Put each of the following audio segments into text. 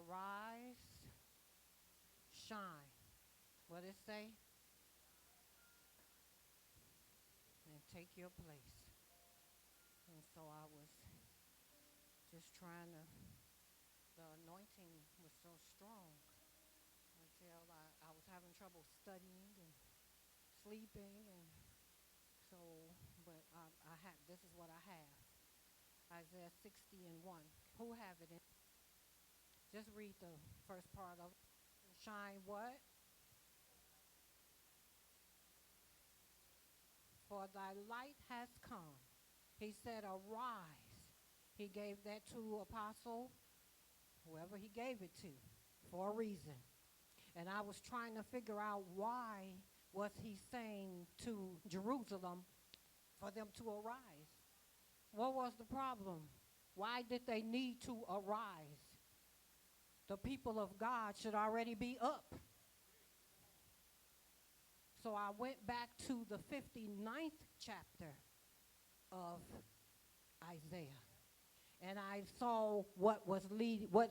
Arise, shine. What it say? And take your place. And so I was just trying to, the anointing was so strong until I was having trouble studying and sleeping. And so, but I had, this is what I have. Isaiah 60 and 1. Who have it in? Just read the first part of it. Shine what? For thy light has come. He said, arise. He gave that to apostle, whoever he gave it to, for a reason. And I was trying to figure out why was he saying to Jerusalem for them to arise. What was the problem? Why did they need to arise? The people of God should already be up. So I went back to the 59th chapter of Isaiah. And I saw what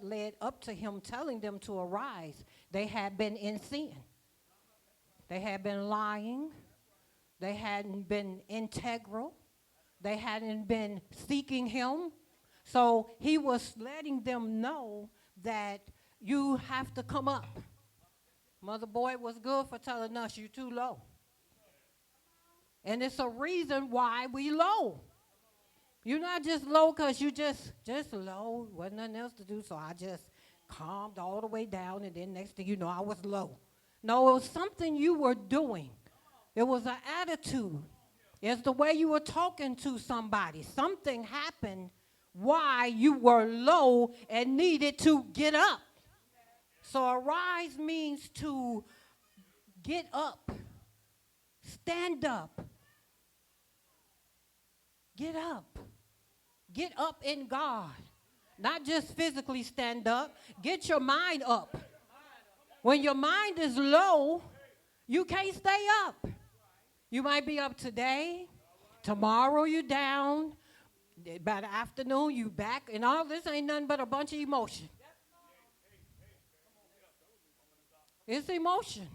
led up to him telling them to arise. They had been in sin. They had been lying. They hadn't been integral. They hadn't been seeking him. So he was letting them know that you have to come up. Mother Boyd was good for telling us you're too low. And it's a reason why we low. You're not just low because you just low. Wasn't nothing else to do, so I just calmed all the way down, and then next thing you know, I was low. No, it was something you were doing. It was an attitude. It's the way you were talking to somebody. Something happened why you were low and needed to get up. So arise means to get up, stand up, get up. Get up in God. Not just physically stand up. Get your mind up. When your mind is low, you can't stay up. You might be up today. Tomorrow you're down. By the afternoon you back. And all this ain't nothing but a bunch of emotion. It's emotion.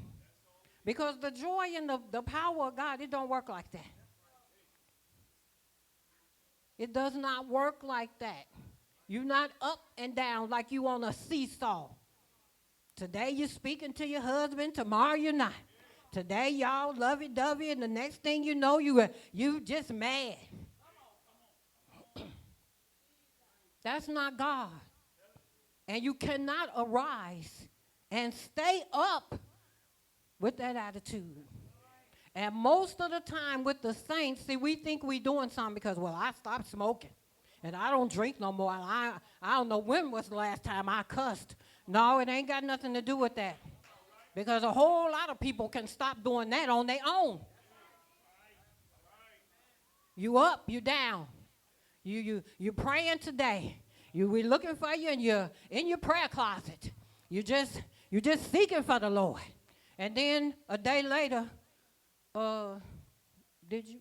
Because the joy and the power of God, it don't work like that. It does not work like that. You're not up and down like you on a seesaw. Today you're speaking to your husband, tomorrow you're not. Today y'all lovey-dovey, and the next thing you know, you just mad. That's not God. And you cannot arise and stay up with that attitude. And most of the time with the saints, see, we think we doing something because, well, I stopped smoking. And I don't drink no more. I don't know when was the last time I cussed. No, it ain't got nothing to do with that. Because a whole lot of people can stop doing that on their own. You up, you down. You praying today. We looking for you, and you're in your prayer closet. You just seeking for the Lord. And then a day later, didn't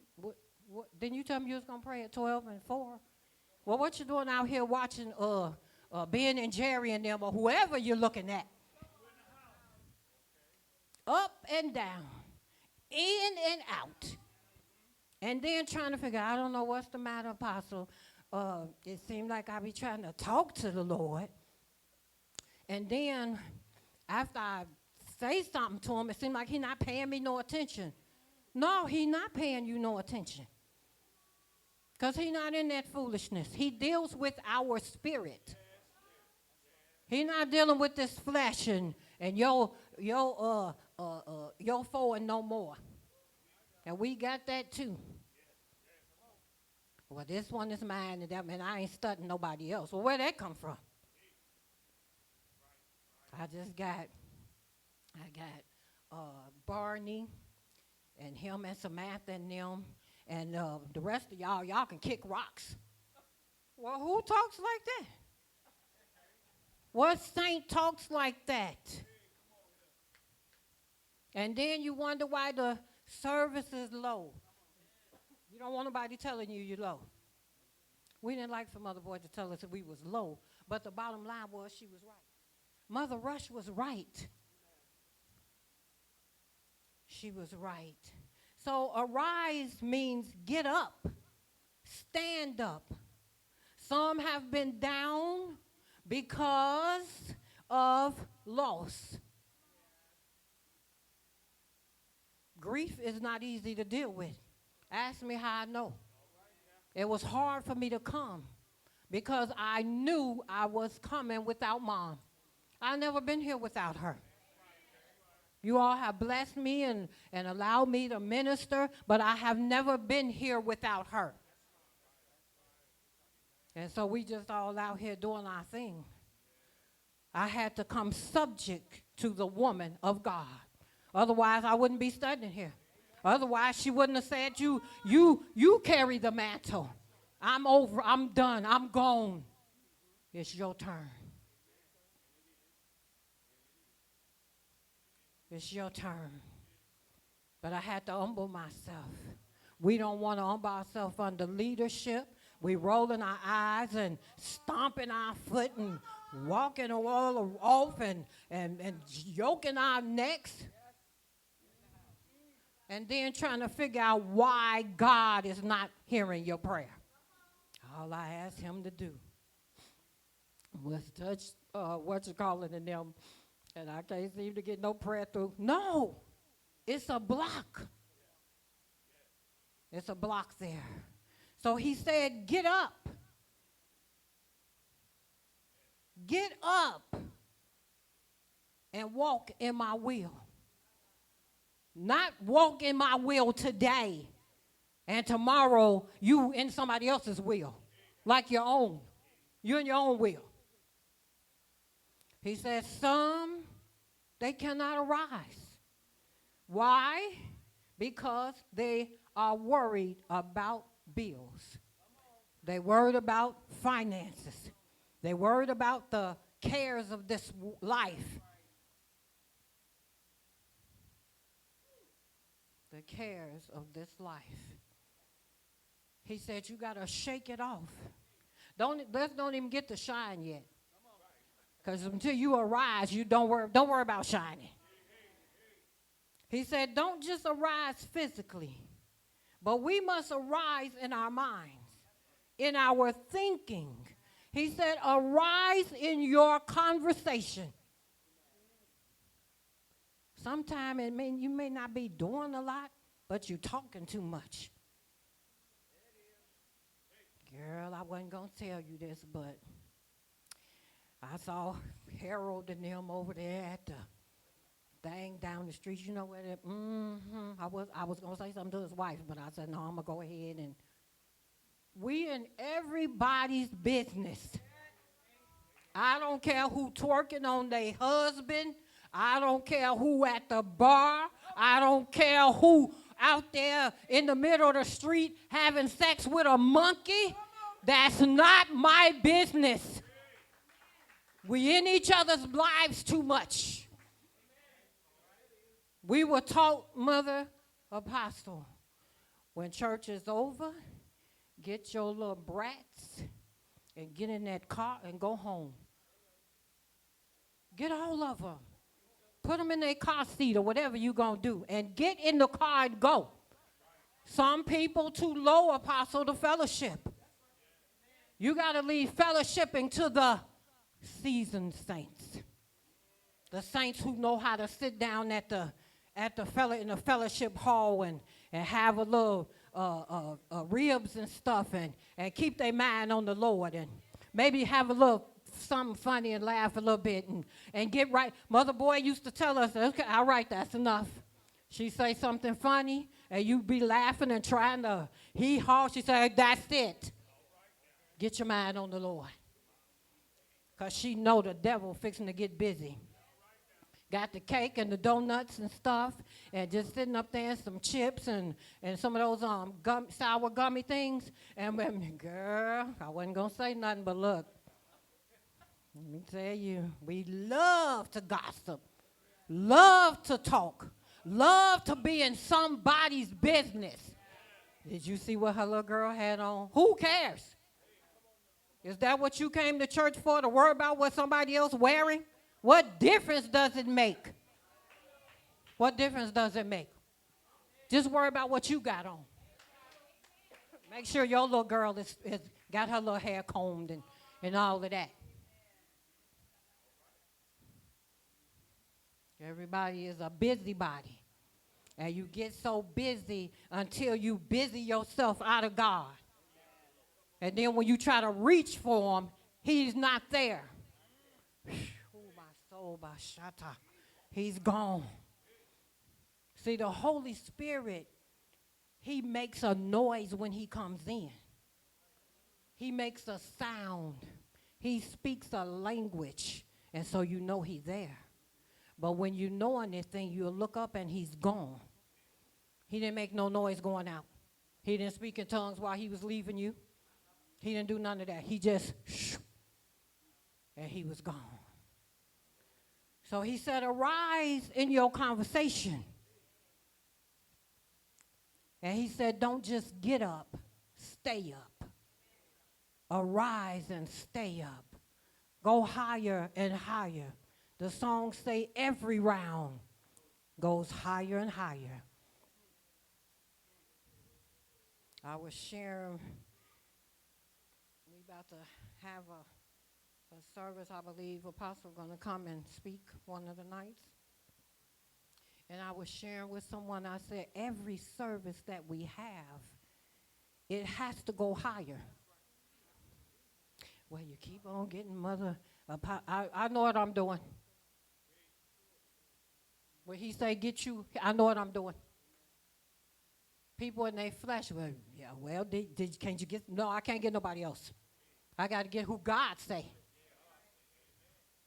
you tell me you was going to pray at 12 and 4? Well, what you doing out here watching Ben and Jerry and them, or whoever you're looking at? Up and down, in and out. And then trying to figure out, I don't know what's the matter, Apostle. It seemed like I be trying to talk to the Lord. And then after I say something to him, it seemed like he's not paying me no attention. No, he's not paying you no attention. Because he's not in that foolishness. He deals with our spirit. He's not dealing with this flesh and your foe and no more. And we got that too. Well, this one is mine, and that man, I ain't studying nobody else. Well, where'd that come from? I got Barney and him and Samantha and them, and the rest of y'all can kick rocks. Well, who talks like that? What saint talks like that? And then you wonder why the service is low. You don't want nobody telling you you're low. We didn't like for Mother Boyd to tell us that we was low, but the bottom line was she was right. Mother Rush was right. She was right. So arise means get up, stand up. Some have been down because of loss. Grief is not easy to deal with. Ask me how I know. It was hard for me to come because I knew I was coming without Mom. I've never been here without her. You all have blessed me and allowed me to minister, but I have never been here without her. And so we just all out here doing our thing. I had to come subject to the woman of God. Otherwise, I wouldn't be studying here. Otherwise, she wouldn't have said, you carry the mantle. I'm over, I'm done, I'm gone. It's your turn. It's your turn. But I had to humble myself. We don't want to humble ourselves under leadership. We rolling our eyes and stomping our foot and walking all off and yoking our necks. And then trying to figure out why God is not hearing your prayer. All I asked him to do was touch in them. And I can't seem to get no prayer through. No, it's a block. It's a block there. So he said, get up. Get up and walk in my will. Not walk in my will today and tomorrow you in somebody else's will, like your own. You in your own will. He says, some, they cannot arise. Why? Because they are worried about bills. They worried about finances. They worried about the cares of this life. The cares of this life. He said, you got to shake it off. Let's don't even get to shine yet. Because until you arise, you don't worry about shining. He said, don't just arise physically, but we must arise in our minds, in our thinking. He said, arise in your conversation. Sometimes you may not be doing a lot, but you're talking too much. Girl, I wasn't going to tell you this, but I saw Harold and them over there at the thing down the street. You know where that, I was going to say something to his wife, but I said, no, I'm going to go ahead. And we in everybody's business. I don't care who twerking on their husband. I don't care who at the bar. I don't care who out there in the middle of the street having sex with a monkey. That's not my business. We in each other's lives too much. We were taught, Mother Apostle, when church is over, get your little brats and get in that car and go home. Get all of them. Put them in their car seat or whatever you're going to do and get in the car and go. Some people too low, Apostle, to fellowship. You got to leave fellowshipping to the seasoned saints. The saints who know how to sit down in the fellowship hall and have a little ribs and stuff and keep their mind on the Lord and maybe have a little something funny and laugh a little bit and get right. Mother Boy used to tell us, okay, all right, that's enough. She say something funny and you be laughing and trying to hee-haw. She say, that's it. Get your mind on the Lord. Because she know the devil fixing to get busy. Got the cake and the donuts and stuff and just sitting up there and some chips and some of those sour gummy things. And girl, I wasn't going to say nothing, but look. Let me tell you, we love to gossip, love to talk, love to be in somebody's business. Did you see what her little girl had on? Who cares? Is that what you came to church for, to worry about what somebody else wearing? What difference does it make? What difference does it make? Just worry about what you got on. Make sure your little girl is got her little hair combed and all of that. Everybody is a busybody. And you get so busy until you busy yourself out of God. And then when you try to reach for him, he's not there. Oh, my soul, my shata. He's gone. See, the Holy Spirit, he makes a noise when he comes in. He makes a sound. He speaks a language. And so you know he's there. But when you know anything, you'll look up and he's gone. He didn't make no noise going out. He didn't speak in tongues while he was leaving you. He didn't do none of that. He just, and he was gone. So he said, arise in your conversation. And he said, don't just get up, stay up. Arise and stay up. Go higher and higher. The songs say every round goes higher and higher. I was sharing, we about to have a service, I believe, Apostle going to come and speak one of the nights. And I was sharing with someone, I said, every service that we have, it has to go higher. Well, you keep on getting mother, I know what I'm doing. When he say get you, I know what I'm doing. People in their flesh, well, yeah, well, can't you get, no, I can't get nobody else. I got to get who God say.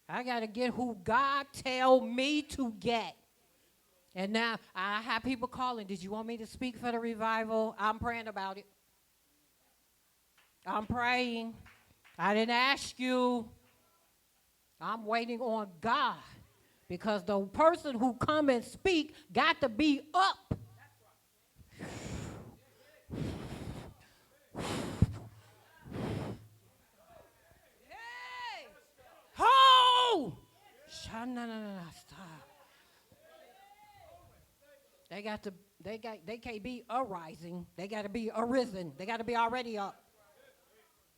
I got to get who God tell me to get. And now I have people calling, did you want me to speak for the revival? I'm praying about it. I'm praying. I didn't ask you. I'm waiting on God. Because the person who come and speak got to be up. Hey! Ho! They can't be arising. They got to be arisen. They got to be already up.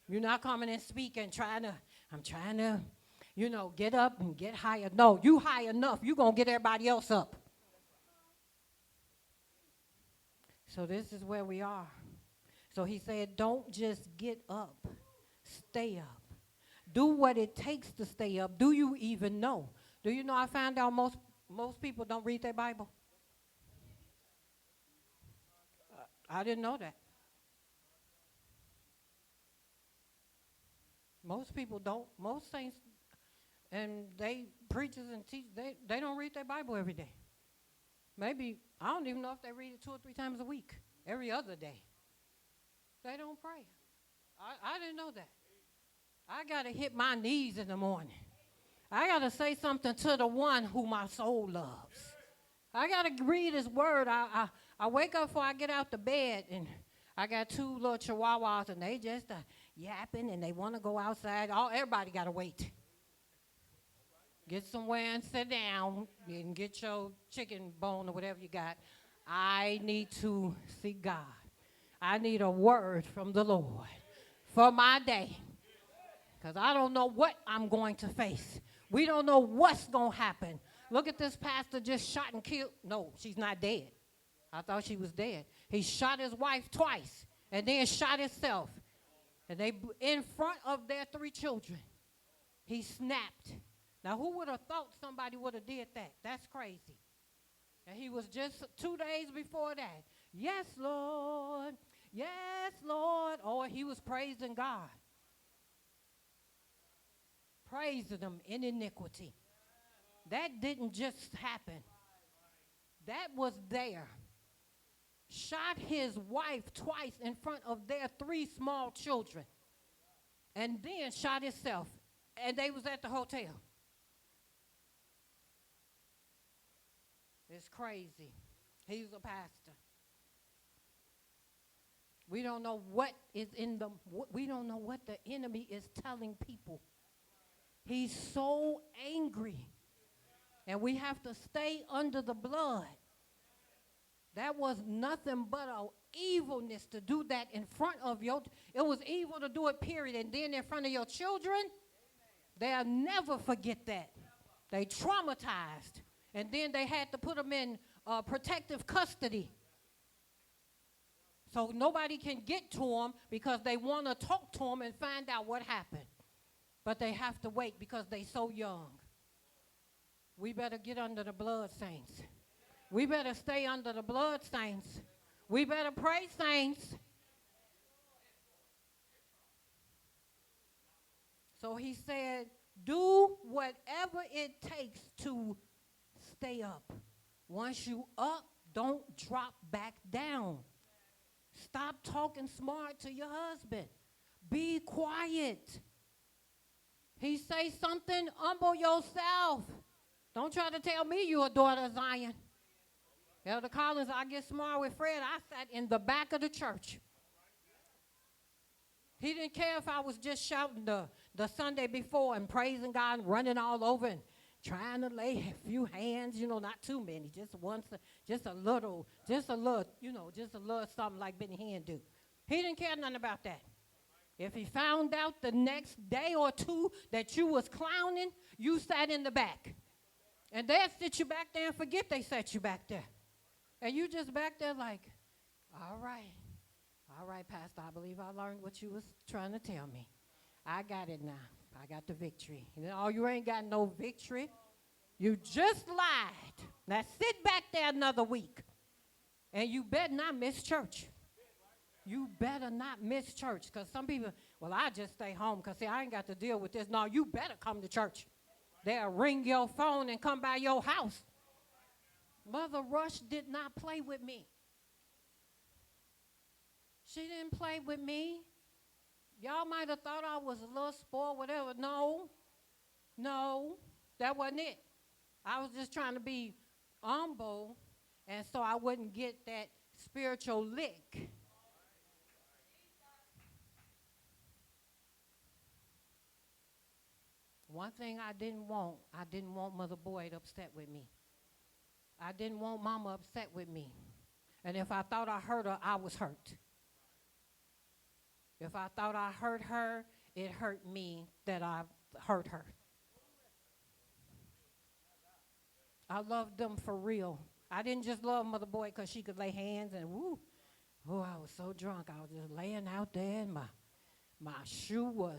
You're not coming and speaking, I'm trying to, get up and get higher. No, you high enough. You're going to get everybody else up. So this is where we are. So he said, don't just get up. Stay up. Do what it takes to stay up. Do you even know? Do you know I found out most people don't read their Bible? I didn't know that. Most people don't. Most saints and they preachers and teach, they don't read their Bible every day. Maybe, I don't even know if they read it 2 or 3 times a week, every other day. They don't pray. I didn't know that. I got to hit my knees in the morning. I got to say something to the one who my soul loves. I got to read his word. I wake up before I get out the bed, and I got 2 little chihuahuas, and they just yapping, and they want to go outside. Everybody got to wait. Get somewhere and sit down and get your chicken bone or whatever you got. I need to see God. I need a word from the Lord for my day, because I don't know what I'm going to face. We don't know what's going to happen. Look at this pastor just shot and killed. No, she's not dead. I thought she was dead. He shot his wife twice and then shot himself. And they in front of their 3 children. He snapped. Now, who would have thought somebody would have did that? That's crazy. And he was just 2 days before that. Yes, Lord. Yes, Lord. Oh, he was praising God. Praising him in iniquity. That didn't just happen. That was there. Shot his wife twice in front of their 3 small children. And then shot himself. And they was at the hotel. It's crazy. He's a pastor. We don't know what is we don't know what the enemy is telling people. He's so angry And we have to stay under the blood. That was nothing but a evilness to do that in front of it was evil to do it, period. And then in front of your children, they'll never forget that. They traumatized. And then they had to put them in protective custody. So nobody can get to them because they want to talk to them and find out what happened. But they have to wait because they're so young. We better get under the blood, saints. We better stay under the blood, saints. We better pray, saints. So he said, do whatever it takes to stay up. Once you up, don't drop back down. Stop talking smart to your husband. Be quiet. He say something, humble yourself. Don't try to tell me you're a daughter of Zion. Elder Collins, I get smart with Fred. I sat in the back of the church. He didn't care if I was just shouting the Sunday before and praising God and running all over and trying to lay a few hands, not too many, just once, just a little, just a little something like Benny Hinn do. He didn't care nothing about that. If he found out the next day or two that you was clowning, you sat in the back. And they'd sit you back there and forget they set you back there. And you just back there like, all right, Pastor, I believe I learned what you was trying to tell me. I got it now. I got the victory. You ain't got no victory. You just lied. Now sit back there another week. And you better not miss church. You better not miss church. Because some people, I just stay home because, I ain't got to deal with this. No, you better come to church. They'll ring your phone and come by your house. Mother Rush did not play with me. She didn't play with me. Y'all might have thought I was a little spoiled, whatever. No, that wasn't it. I was just trying to be humble, and so I wouldn't get that spiritual lick. One thing I didn't want Mother Boyd upset with me. I didn't want Mama upset with me. And if I thought I hurt her, I was hurt. If I thought I hurt her, it hurt me that I hurt her. I loved them for real. I didn't just love Mother Boyd because she could lay hands and woo. Oh, I was so drunk. I was just laying out there and my shoe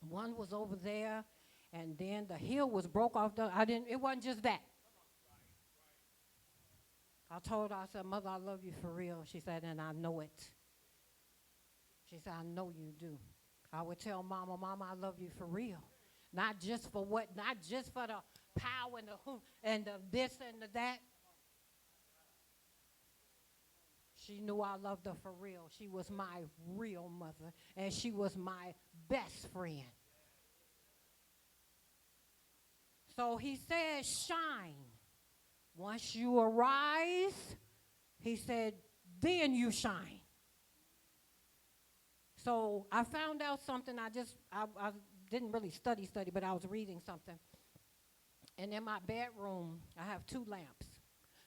one was over there, and then the heel was broke off. It wasn't just that. I told her, I said, Mother, I love you for real. She said, and I know it. She said, I know you do. I would tell Mama, I love you for real. Not just for the power and the who and the this and the that. She knew I loved her for real. She was my real mother, and she was my best friend. So he said, shine. Once you arise, he said, then you shine. So I found out something. I didn't really study, but I was reading something. And in my bedroom, I have 2 lamps.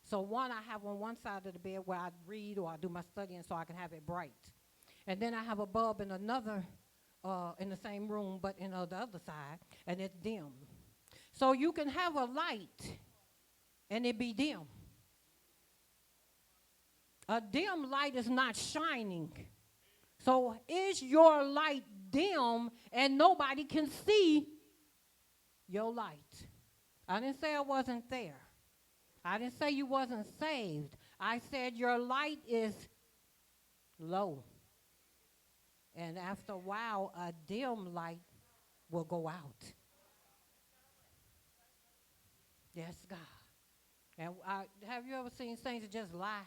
So one I have on one side of the bed where I read or I do my studying so I can have it bright. And then I have a bulb in another, in the same room, but in the other side, and it's dim. So you can have a light and it be dim. A dim light is not shining. So is your light dim and nobody can see your light? I didn't say I wasn't there. I didn't say you wasn't saved. I said your light is low. And after a while, a dim light will go out. Yes, God. And have you ever seen saints that just lie?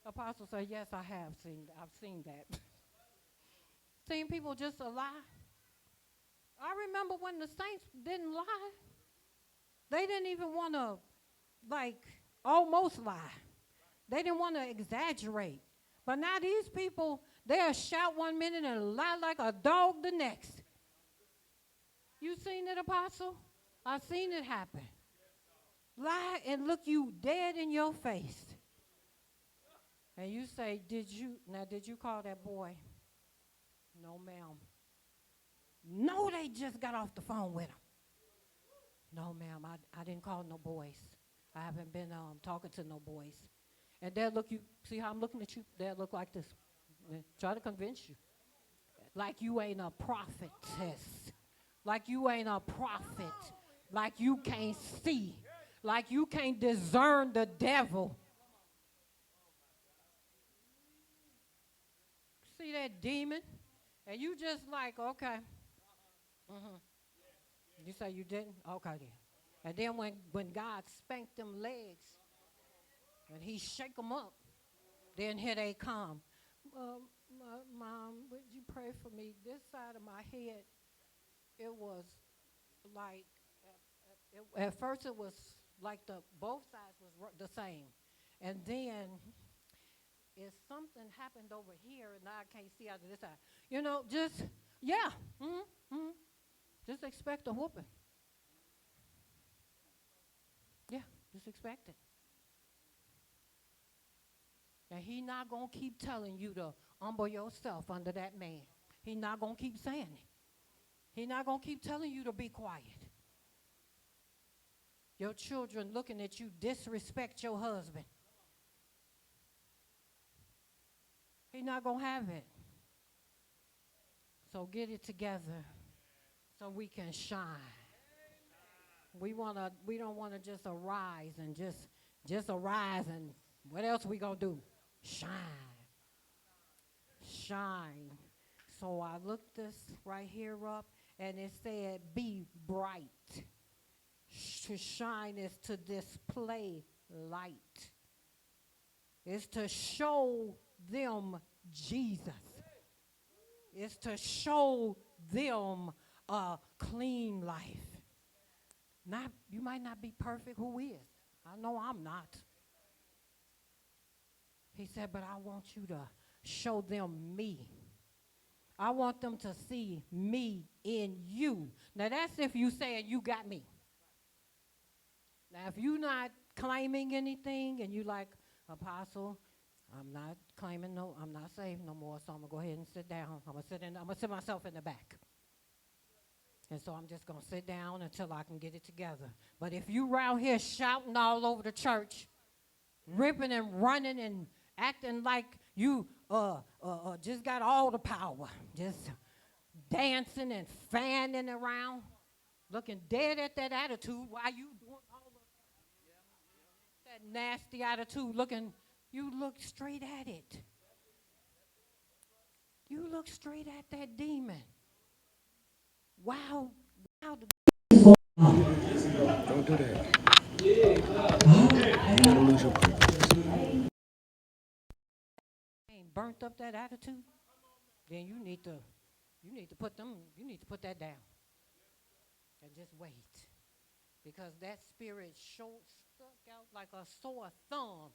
Apostle said, yes, I have seen. I've seen that. Seen people just lie. I remember when the saints didn't lie. They didn't even want to, almost lie. They didn't want to exaggerate. But now these people, they'll shout one minute and lie like a dog the next. You seen it, Apostle? I seen it happen. Lie and look you dead in your face. And you say, did you call that boy? No, ma'am. No, they just got off the phone with him. No, ma'am, I didn't call no boys. I haven't been talking to no boys. And they'll look you, see how I'm looking at you? They'll look like this. Try to convince you. Like you ain't a prophetess. Like you ain't a prophet. Like you can't see. Like you can't discern the devil. See that demon? And you just like, okay. Mm-hmm. You say you didn't? Okay then. And then when God spanked them legs and he shake them up, then here they come. Mom, would you pray for me? This side of my head, it was like, at first it was like both sides was the same. And then if something happened over here and I can't see out of this side, just, yeah. Just expect a whooping. Yeah, just expect it. And he not going to keep telling you to humble yourself under that man. He not going to keep saying it. He not going to keep telling you to be quiet. Your children looking at you disrespect your husband. He not going to have it. So get it together so we can shine. We don't want to just arise and just arise and what else we going to do? Shine. Shine. So I looked this right here up and it said be bright. To shine is to display light. It's to show them Jesus. It's to show them a clean life. You might not be perfect. Who is? I know I'm not. He said, but I want you to show them me. I want them to see me in you. Now, that's if you saying you got me. Now, if you're not claiming anything and you like, Apostle, I'm not claiming I'm not saved no more, so I'm going to go ahead and sit down. I'm going to sit myself in the back. And so I'm just going to sit down until I can get it together. But if you around here shouting all over the church, ripping and running and acting like you just got all the power, just dancing and fanning around, looking dead at that attitude while you doing all of that nasty attitude, you look straight at it. You look straight at that demon. Wow. Don't do that. You're going to lose your purpose. Ain't burnt up that attitude, then you need to put that down and just wait. Because that spirit stuck out like a sore thumb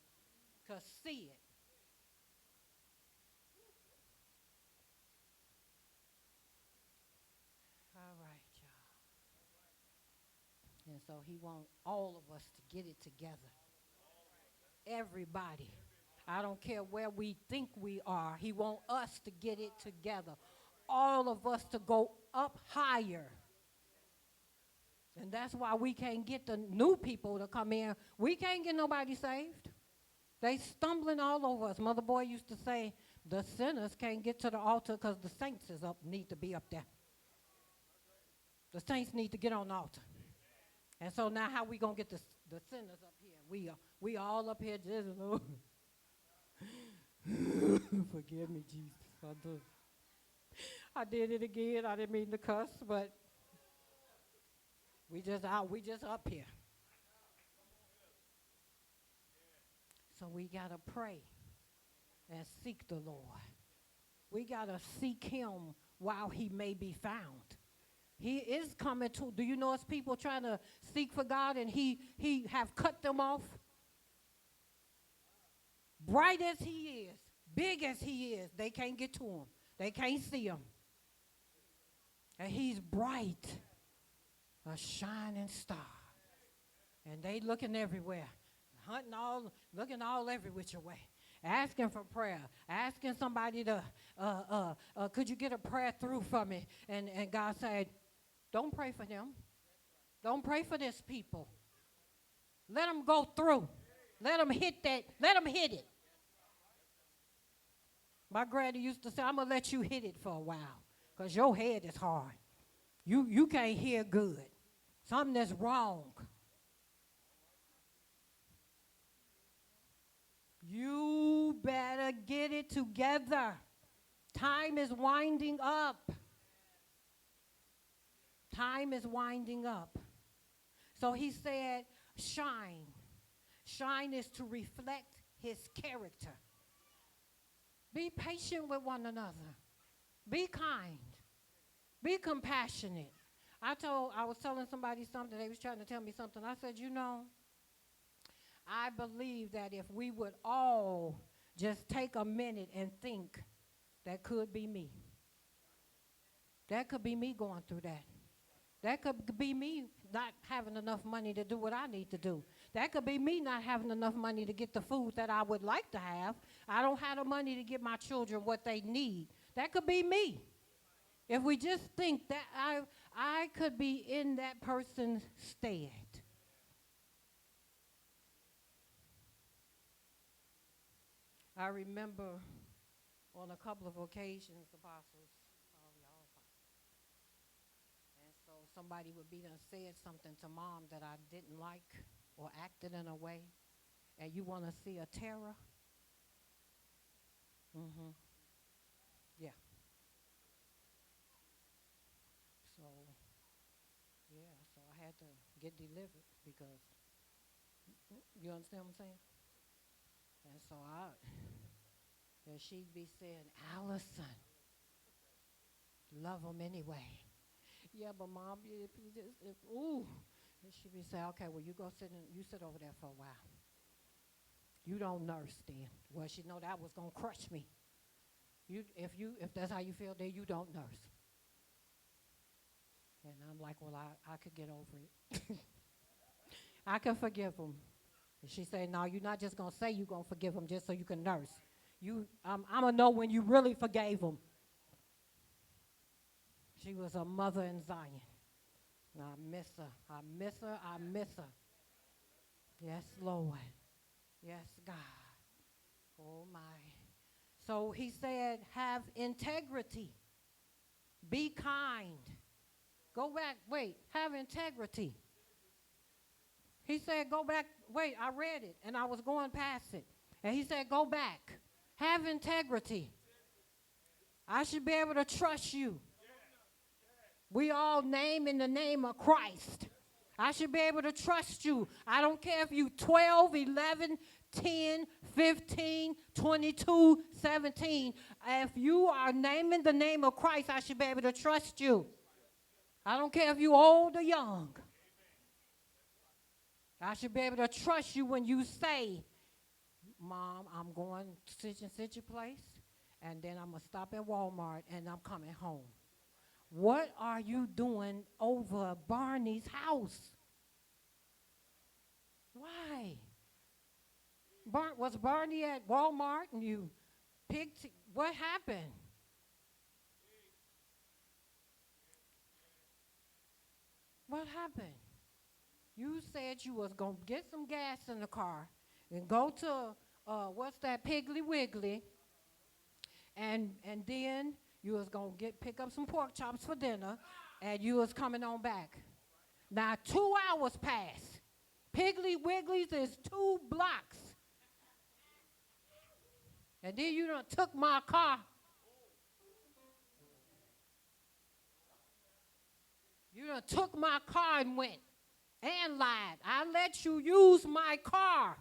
to see it. All right, y'all. And so he wants all of us to get it together. Everybody. I don't care where we think we are. He wants us to get it together. All of us to go up higher. And that's why we can't get the new people to come in. We can't get nobody saved. They stumbling all over us. Mother Boy used to say, the sinners can't get to the altar because the saints need to be up there. The saints need to get on the altar. And so now how we going to get the sinners up here? We all up here just, forgive me, Jesus. I did it again. I didn't mean to cuss, but we just up here. So we got to pray and seek the Lord. We got to seek him while he may be found. He is coming to. Do you know it's people trying to seek for God and he have cut them off? Bright as he is, big as he is, they can't get to him. They can't see him. And he's bright. a shining star. And they looking everywhere, hunting all, looking all every which way, asking for prayer, asking somebody to, could you get a prayer through for me? And God said, don't pray for them. Don't pray for this people. Let them go through. Let them hit that. Let them hit it. My granny used to say, I'm going to let you hit it for a while because your head is hard. You can't hear good. Something that's wrong. You better get it together. Time is winding up. Time is winding up. So he said, shine. Shine is to reflect his character. Be patient with one another. Be kind. Be compassionate. I was telling somebody something. They was trying to tell me something. I said, I believe that if we would all just take a minute and think, that could be me. That could be me going through that. That could be me not having enough money to do what I need to do. That could be me not having enough money to get the food that I would like to have. I don't have the money to get my children what they need. That could be me. If we just think that I could be in that person's stead. I remember on a couple of occasions, apostles, and so somebody would be done said something to mom that I didn't like or acted in a way, and you want to see a terror? Mm-hmm. Yeah. So, yeah, so I had to get delivered because, you understand what I'm saying? And so and she'd be saying, Allyson, love them anyway. Yeah, but mom, ooh. And she'd be saying, okay, well, you sit over there for a while. You don't nurse then. Well, she know that was going to crush me. If that's how you feel, then you don't nurse. And I'm like, well, I could get over it. I can forgive them. And she said, no, you're not just going to say you're going to forgive them just so you can nurse. I'm going to know when you really forgave them. She was a mother in Zion. And I miss her. I miss her. I miss her. Yes, Lord. Yes, God. Oh, my. So he said, have integrity. Be kind. Go back. Wait. Have integrity. He said, go back. Wait, I read it, and I was going past it. And he said, go back. Have integrity. I should be able to trust you. We all name in the name of Christ. I should be able to trust you. I don't care if you 12, 11, 10, 15, 22, 17. If you are naming the name of Christ, I should be able to trust you. I don't care if you're old or young. I should be able to trust you when you say, Mom, I'm going to such a place, and then I'm going to stop at Walmart, and I'm coming home. What are you doing over Barney's house? Why? Was Barney at Walmart and you picked? What happened? What happened? You said you was going to get some gas in the car and go to, what's that, Piggly Wiggly, and then you was going to pick up some pork chops for dinner, and you was coming on back. Now, 2 hours passed. Piggly Wiggly's is 2 blocks. And then you done took my car. You done took my car and went and lied. I let you use my car.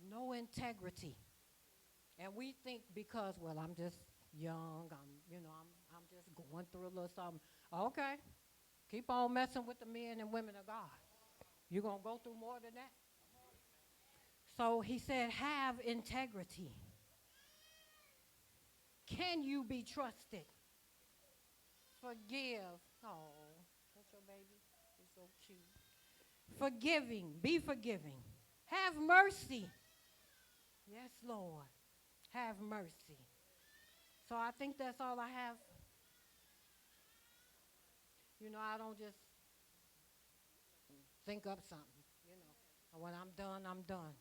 No integrity. And we think because, well, I'm just young, I'm just going through a little something. Okay. Keep on messing with the men and women of God. You're going to go through more than that. So he said, have integrity. Can you be trusted? Forgive. Oh, that's your baby. It's so cute. Forgiving. Be forgiving. Have mercy. Yes, Lord. Have mercy. So I think that's all I have. You know, I don't just think up something, you know. And when I'm done, I'm done.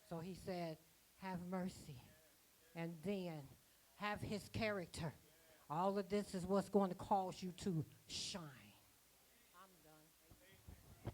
So he said, have mercy. And then have his character. All of this is what's going to cause you to shine.